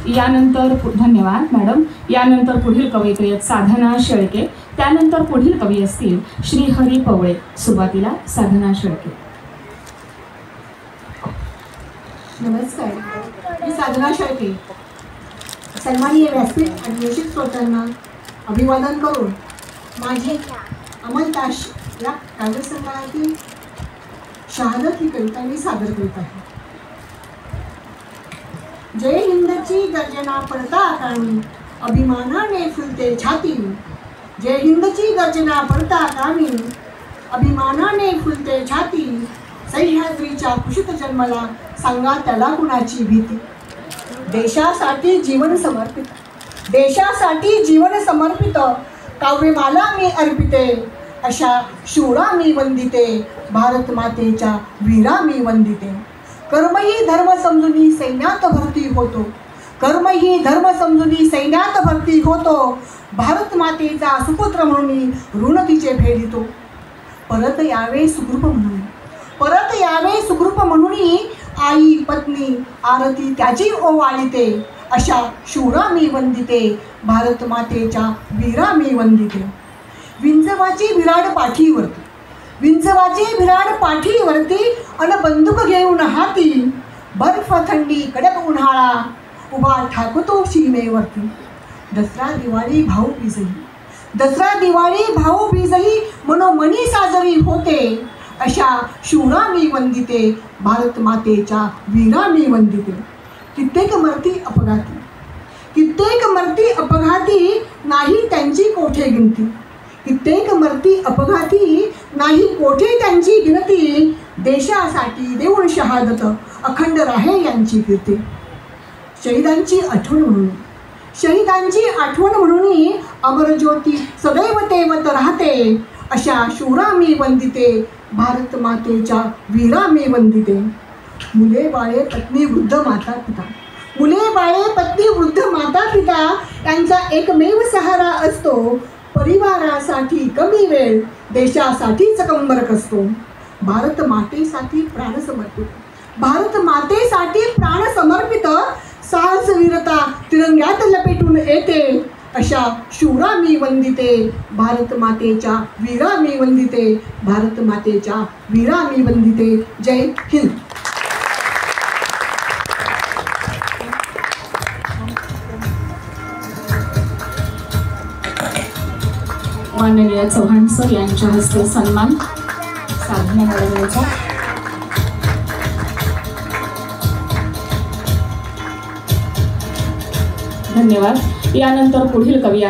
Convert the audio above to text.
यानंतर धन्यवाद मॅडम. यानंतर पुढील कवयित्री आहेत साधना शेळके. त्यानंतर पुढील कवी असतील श्रीहरी पवळे. सुरुवातीला साधना शेळके. नमस्कार, मी साधना शेळके. सन्माननीय व्यासपीठ आणि निश्चित श्रोत्यांना अभिवादन करून माझी अमलताश या काव्यसंग्रहातील शहादत ही कविता मी सादर करीत आहे. जय हिंदची गर्जना पडता कामी अभिमानाने फुलते छाती. जय हिंदची गर्जना पडता कामी अभिमानाने फुलते छाती. सह्याद्रीच्या कुशीत जन्मला सांगा त्याला कुणाची भीती. देशासाठी जीवन समर्पित, देशासाठी जीवन समर्पित काव्यमाला मी अर्पिते. अशा शूरा मी वंदिते, भारत मातेच्या वीरा मी वंदिते. कर्मही धर्म समजून सैन्यात भरती होतो, कर्मही धर्म समजून सैन्यात भरती होतो. भारत मातेचा सुपुत्र म्हणून ऋण तिचे फेडितो. परत यावे सुखरूप म्हणून, परत यावे सुखरूप म्हणून आई पत्नी आरती त्याची ओवाळीते. अशा शूरा मी वंदिते, भारत मातेच्या वीरा मी वंदिते. विंचवाची विराड पाठीवरती, विंचवाची विराड पाठीवरती अन बंदूक घेऊन हाती. बर्फ थंडी कडक उन्हाळा उभा ठाकतो सीमेवरती. दसरा दिवाळी भाऊबीजही, दसरा दिवाळी भाऊबीजही मनोमनी साजरी होते. अशा शूरा मी वंदिते, भारत मातेच्या वीरा मी वंदिते. कित्येक मरती अपघाती, कित्येक मरती अपघाती नाही त्यांची कोठे गिनती. कित्येक मरती अपघाती नाही कोठे त्यांची गिनती. देशासाठी देऊन शहादत अखंड राहे यांची कीर्ती. शहीदांची आठवण म्हणून, शहीदांची आठवण म्हणून अमरज्योती सदैव तेवत राहते. अशा शूरा मी वंदिते, भारत मातेच्या वीरा मी वंदिते. मुले बाळे पत्नी वृद्ध माता पिता, मुले बाळे पत्नी वृद्ध माता पिता यांचा एकमेव सहारा असतो. परिवारासाठी कमी वेळ, देशासाठीच कंबरक असतो. भारत मातेसाठी प्राण समर्पित, भारत मातेसाठी प्राण समर्पित. साहस वीरता तिरंग्यात लपेटून येते. अशा शूरा मी वंदिते, भारत मातेच्या वीरा मी वंदिते. भारत मातेच्या वीरा मी वंदिते. जय हिंद. माननीय चव्हाण सर यांच्या हस्ते सन्मान साधना मॅडम यांचा. धन्यवाद. यानंतर पुढील कवी आहे